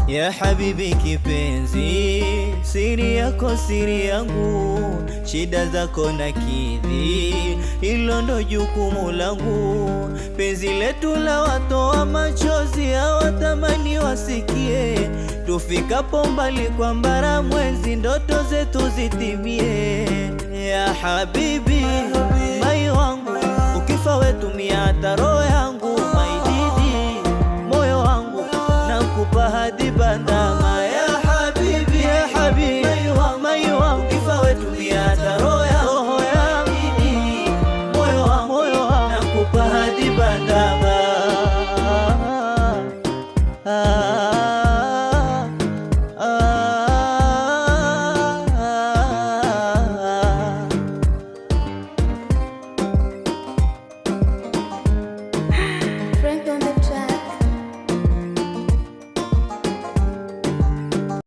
Ya habibi kipenzi, siri yako siri yangu, shida zako na kidhi, hilo ndo jukumu langu. Penzi letu la watoa machozi, hawatamani wasikie, tufikapo mbali kwa mbara mwezi, ndoto zetu zitimie. Ya habibi, mai wangu, ukifa wetumia hata roho yangu, maididi moyo wangu nakupa hadi banda